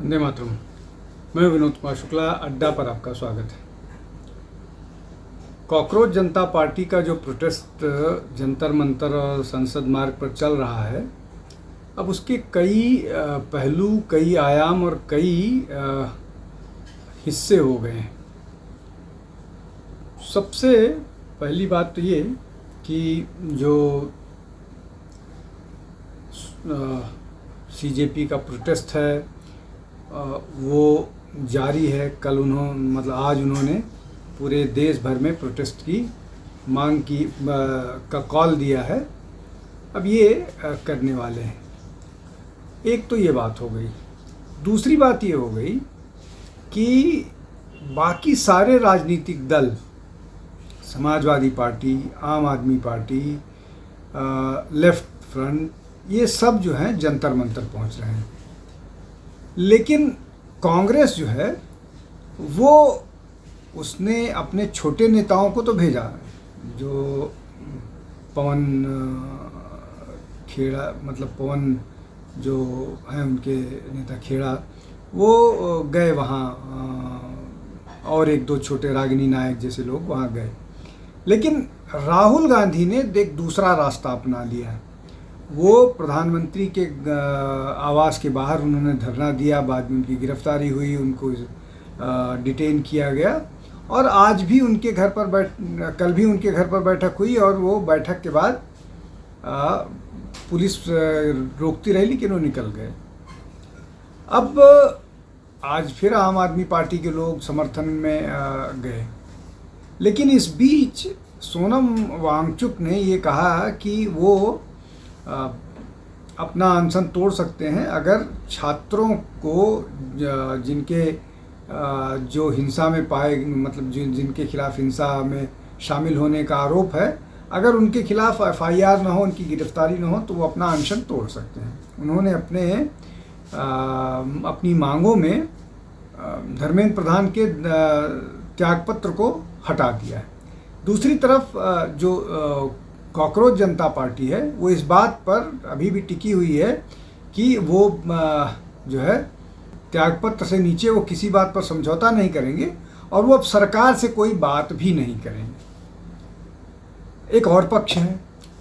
वंदे मातरम। मैं विनोद कुमार शुक्ला, अड्डा पर आपका स्वागत है। कॉकरोच जनता पार्टी का जो प्रोटेस्ट जंतर मंतर और संसद मार्ग पर चल रहा है, अब उसके कई पहलू, कई आयाम और कई हिस्से हो गए हैं। सबसे पहली बात तो ये कि जो सीजेपी का प्रोटेस्ट है वो जारी है। आज उन्होंने पूरे देश भर में प्रोटेस्ट की मांग की का कॉल दिया है। अब ये करने वाले हैं। एक तो ये बात हो गई। दूसरी बात ये हो गई कि बाकी सारे राजनीतिक दल, समाजवादी पार्टी, आम आदमी पार्टी, लेफ्ट फ्रंट, ये सब जो है जंतर मंतर पहुंच रहे हैं। लेकिन कांग्रेस जो है वो उसने अपने छोटे नेताओं को तो भेजा, जो पवन खेड़ा, मतलब पवन जो हैं उनके नेता खेड़ा, वो गए वहाँ, और एक दो छोटे रागिनी नायक जैसे लोग वहाँ गए। लेकिन राहुल गांधी ने एक दूसरा रास्ता अपना लिया। वो प्रधानमंत्री के आवास के बाहर उन्होंने धरना दिया, बाद में उनकी गिरफ्तारी हुई, उनको डिटेन किया गया, और आज भी उनके घर पर कल भी उनके घर पर बैठक हुई, और वो बैठक के बाद पुलिस रोकती रही, लेकिन वो निकल गए। अब आज फिर आम आदमी पार्टी के लोग समर्थन में गए। लेकिन इस बीच सोनम वांगचुक ने ये कहा कि वो अपना अनशन तोड़ सकते हैं अगर छात्रों को जिनके जो हिंसा में मतलब जिनके खिलाफ हिंसा में शामिल होने का आरोप है, अगर उनके खिलाफ एफआईआर ना हो, उनकी गिरफ्तारी ना हो, तो वो अपना अनशन तोड़ सकते हैं। उन्होंने अपनी मांगों में धर्मेंद्र प्रधान के त्यागपत्र को हटा दिया है। दूसरी तरफ जो कॉकरोच जनता पार्टी है वो इस बात पर अभी भी टिकी हुई है कि वो जो है त्यागपत्र से नीचे वो किसी बात पर समझौता नहीं करेंगे, और वो अब सरकार से कोई बात भी नहीं करेंगे। एक और पक्ष है,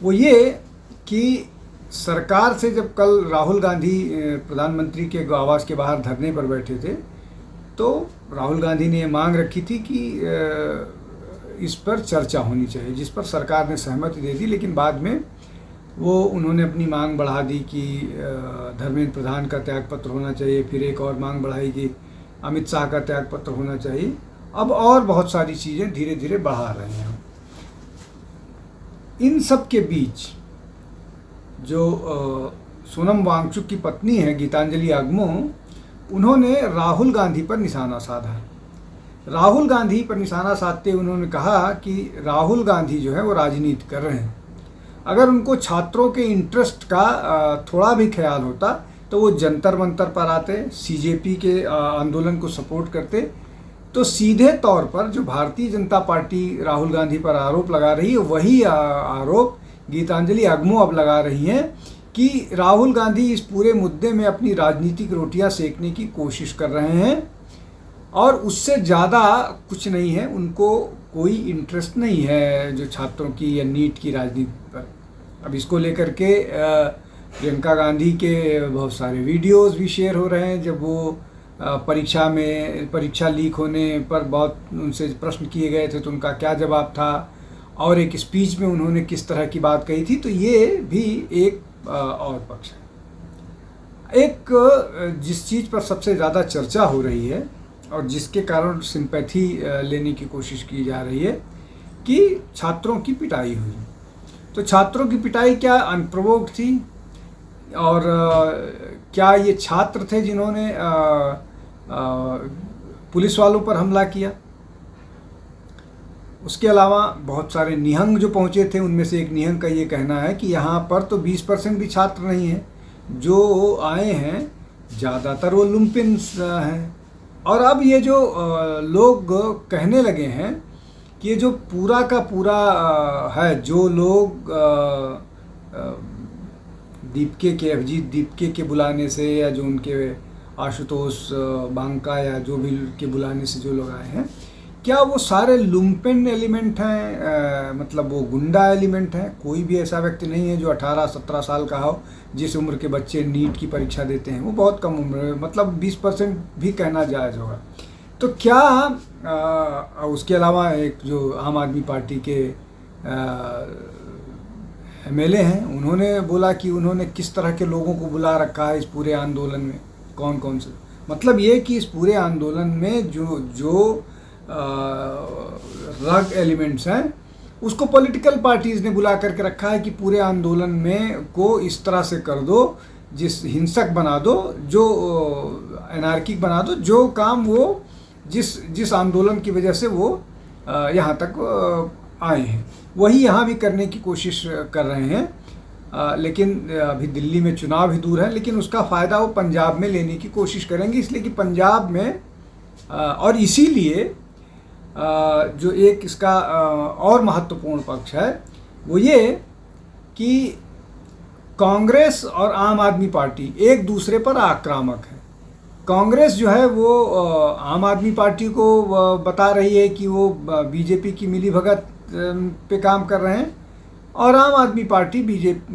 वो ये कि सरकार से जब कल राहुल गांधी प्रधानमंत्री के आवास के बाहर धरने पर बैठे थे, तो राहुल गांधी ने ये मांग रखी थी कि इस पर चर्चा होनी चाहिए, जिस पर सरकार ने सहमति दे दी। लेकिन बाद में उन्होंने अपनी मांग बढ़ा दी कि धर्मेंद्र प्रधान का त्यागपत्र होना चाहिए, फिर एक और मांग बढ़ाई कि अमित शाह का त्यागपत्र होना चाहिए। अब और बहुत सारी चीज़ें धीरे धीरे बढ़ा रहे हैं। इन सब के बीच जो सोनम वांगचुक की पत्नी है गीतांजलि अगमो, उन्होंने राहुल गांधी पर निशाना साधा। राहुल गांधी पर निशाना साधते उन्होंने कहा कि राहुल गांधी जो है वो राजनीति कर रहे हैं। अगर उनको छात्रों के इंटरेस्ट का थोड़ा भी ख्याल होता तो वो जंतर मंतर पर आते, सीजेपी के आंदोलन को सपोर्ट करते। तो सीधे तौर पर जो भारतीय जनता पार्टी राहुल गांधी पर आरोप लगा रही है, वही आरोप गीतांजलि अगमो अब लगा रही हैं कि राहुल गांधी इस पूरे मुद्दे में अपनी राजनीतिक रोटियां सेकने की कोशिश कर रहे हैं, और उससे ज़्यादा कुछ नहीं है। उनको कोई इंटरेस्ट नहीं है जो छात्रों की या नीट की राजनीति पर। अब इसको लेकर के प्रियंका गांधी के बहुत सारे वीडियोस भी शेयर हो रहे हैं। जब वो परीक्षा लीक होने पर बहुत उनसे प्रश्न किए गए थे तो उनका क्या जवाब था, और एक स्पीच में उन्होंने किस तरह की बात कही थी। तो ये भी एक और पक्ष है। एक जिस चीज़ पर सबसे ज़्यादा चर्चा हो रही है और जिसके कारण सिंपैथी लेने की कोशिश की जा रही है कि छात्रों की पिटाई हुई। तो छात्रों की पिटाई क्या अनप्रोवोक्ड थी, और क्या ये छात्र थे जिन्होंने पुलिस वालों पर हमला किया? उसके अलावा बहुत सारे निहंग जो पहुंचे थे, उनमें से एक निहंग का ये कहना है कि यहाँ पर तो 20% भी छात्र नहीं हैं, जो आए हैं ज़्यादातर वो लुम्पिन्स हैं। और अब ये जो लोग कहने लगे हैं कि ये जो पूरा का पूरा है, जो लोग दीपके के, अभिजीत दीपके के बुलाने से, या जो उनके आशुतोष बांका या जो भी के बुलाने से जो लोग आए हैं, क्या वो सारे लुम्पेन एलिमेंट हैं, मतलब वो गुंडा एलिमेंट हैं? कोई भी ऐसा व्यक्ति नहीं है जो 18-17 साल का हो। जिस उम्र के बच्चे नीट की परीक्षा देते हैं वो बहुत कम उम्र है, मतलब 20% भी कहना जायज़ होगा। तो क्या उसके अलावा एक जो आम आदमी पार्टी के MLA हैं, उन्होंने बोला कि उन्होंने किस तरह के लोगों को बुला रखा है इस पूरे आंदोलन में, कौन कौन से, मतलब ये कि इस पूरे आंदोलन में जो रग एलिमेंट्स हैं उसको पॉलिटिकल पार्टीज़ ने बुला करके रखा है कि पूरे आंदोलन में को इस तरह से कर दो, जिस हिंसक बना दो, जो एनार्किक बना दो, जो काम वो जिस आंदोलन की वजह से वो यहाँ तक आए हैं वही यहाँ भी करने की कोशिश कर रहे हैं। लेकिन अभी दिल्ली में चुनाव ही दूर है, लेकिन उसका फ़ायदा वो पंजाब में लेने की कोशिश करेंगे, इसलिए कि पंजाब में और इसीलिए जो एक इसका और महत्वपूर्ण पक्ष है वो ये कि कांग्रेस और आम आदमी पार्टी एक दूसरे पर आक्रामक है। कांग्रेस जो है वो आम आदमी पार्टी को बता रही है कि वो बीजेपी की मिलीभगत पे काम कर रहे हैं, और आम आदमी पार्टी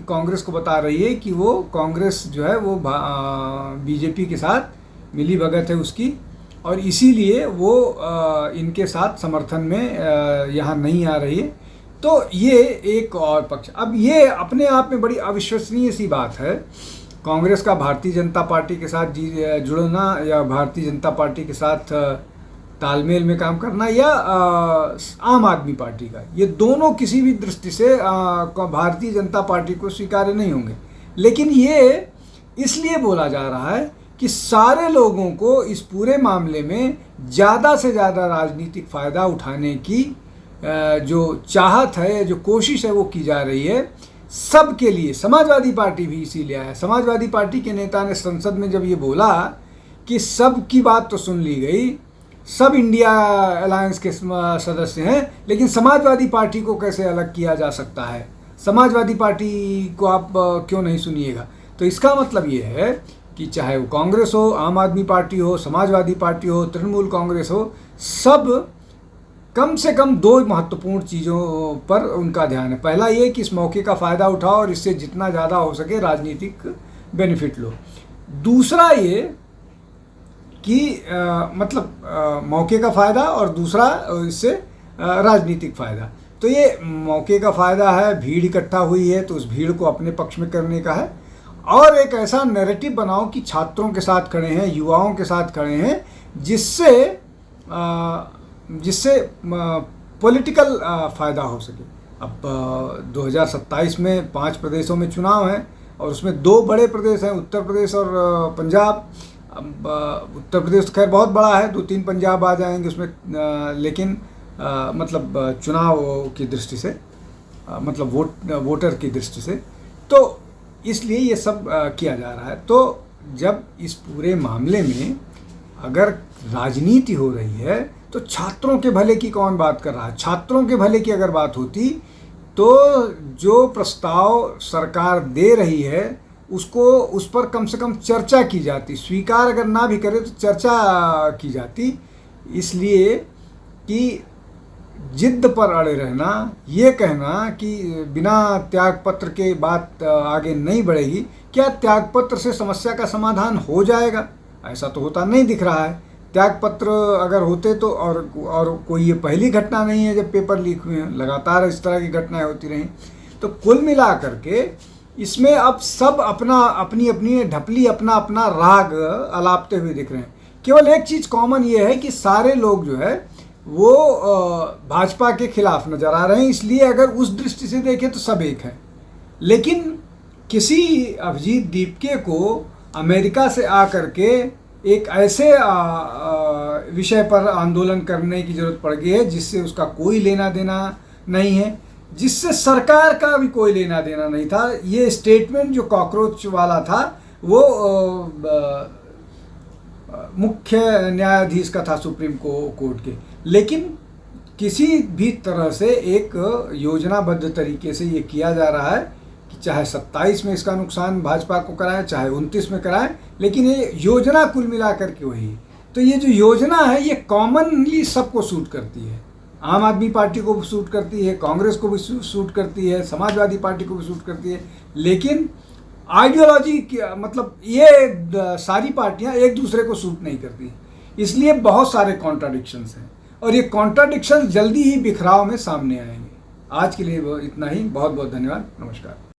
कांग्रेस को बता रही है कि वो कांग्रेस जो है वो बीजेपी के साथ मिलीभगत है उसकी, और इसीलिए वो इनके साथ समर्थन में यहाँ नहीं आ रही है। तो ये एक और पक्ष। अब ये अपने आप में बड़ी अविश्वसनीय सी बात है, कांग्रेस का भारतीय जनता पार्टी के साथ जुड़ना या भारतीय जनता पार्टी के साथ तालमेल में काम करना, या आम आदमी पार्टी का, ये दोनों किसी भी दृष्टि से भारतीय जनता पार्टी को स्वीकार्य नहीं होंगे। लेकिन ये इसलिए बोला जा रहा है कि सारे लोगों को इस पूरे मामले में ज़्यादा से ज़्यादा राजनीतिक फ़ायदा उठाने की जो चाहत है, जो कोशिश है वो की जा रही है सबके लिए। समाजवादी पार्टी भी इसीलिए आया। समाजवादी पार्टी के नेता ने संसद में जब ये बोला कि सब की बात तो सुन ली गई, सब इंडिया अलायंस के सदस्य हैं, लेकिन समाजवादी पार्टी को कैसे अलग किया जा सकता है, समाजवादी पार्टी को आप क्यों नहीं सुनिएगा? तो इसका मतलब ये है कि चाहे वो कांग्रेस हो, आम आदमी पार्टी हो, समाजवादी पार्टी हो, तृणमूल कांग्रेस हो, सब कम से कम दो महत्वपूर्ण चीज़ों पर उनका ध्यान है। पहला ये कि इस मौके का फ़ायदा उठाओ और इससे जितना ज़्यादा हो सके राजनीतिक बेनिफिट लो। दूसरा ये कि मौके का फ़ायदा, और दूसरा इससे राजनीतिक फ़ायदा। तो ये मौके का फ़ायदा है, भीड़ इकट्ठा हुई है तो उस भीड़ को अपने पक्ष में करने का है, और एक ऐसा नैरेटिव बनाओ कि छात्रों के साथ खड़े हैं, युवाओं के साथ खड़े हैं, जिससे पॉलिटिकल फ़ायदा हो सके। अब 2027 में 5 प्रदेशों में चुनाव हैं और उसमें 2 बड़े प्रदेश हैं, उत्तर प्रदेश और पंजाब। अब उत्तर प्रदेश तो खैर बहुत बड़ा है, 2-3 पंजाब आ जाएंगे उसमें, लेकिन चुनाव की दृष्टि से, वोटर की दृष्टि से, तो इसलिए ये सब किया जा रहा है। तो जब इस पूरे मामले में अगर राजनीति हो रही है तो छात्रों के भले की कौन बात कर रहा है? छात्रों के भले की अगर बात होती तो जो प्रस्ताव सरकार दे रही है उसको, उस पर कम से कम चर्चा की जाती, स्वीकार अगर ना भी करे तो चर्चा की जाती। इसलिए कि जिद पर अड़े रहना, ये कहना कि बिना त्यागपत्र के बात आगे नहीं बढ़ेगी, क्या त्यागपत्र से समस्या का समाधान हो जाएगा? ऐसा तो होता नहीं दिख रहा है। त्यागपत्र अगर होते तो, और कोई ये पहली घटना नहीं है जब पेपर लीक हुए हैं, लगातार इस तरह की घटनाएं होती रहीं। तो कुल मिला करके इसमें अब सब अपनी ढपली, अपना राग अलापते हुए दिख रहे हैं। केवल एक चीज़ कॉमन ये है कि सारे लोग जो है वो भाजपा के खिलाफ नज़र आ रहे हैं। इसलिए अगर उस दृष्टि से देखें तो सब एक है, लेकिन किसी अभिजीत दीपके को अमेरिका से आकर के एक ऐसे विषय पर आंदोलन करने की ज़रूरत पड़ गई है जिससे उसका कोई लेना देना नहीं है, जिससे सरकार का भी कोई लेना देना नहीं था। ये स्टेटमेंट जो कॉकरोच वाला था वो मुख्य न्यायाधीश का था सुप्रीम कोर्ट के, लेकिन किसी भी तरह से एक योजनाबद्ध तरीके से ये किया जा रहा है कि चाहे 27 में इसका नुकसान भाजपा को कराए, चाहे 29 में कराए, लेकिन ये योजना कुल मिलाकर के वही। तो ये जो योजना है ये कॉमनली सबको सूट करती है। आम आदमी पार्टी को भी सूट करती है, कांग्रेस को भी सूट करती है, समाजवादी पार्टी को भी सूट करती है, लेकिन आइडियोलॉजी मतलब ये सारी पार्टियां एक दूसरे को सूट नहीं करती। इसलिए बहुत सारे कॉन्ट्राडिक्शंस हैं और ये कॉन्ट्राडिक्शंस जल्दी ही बिखराव में सामने आएंगे। आज के लिए इतना ही। बहुत बहुत धन्यवाद। नमस्कार।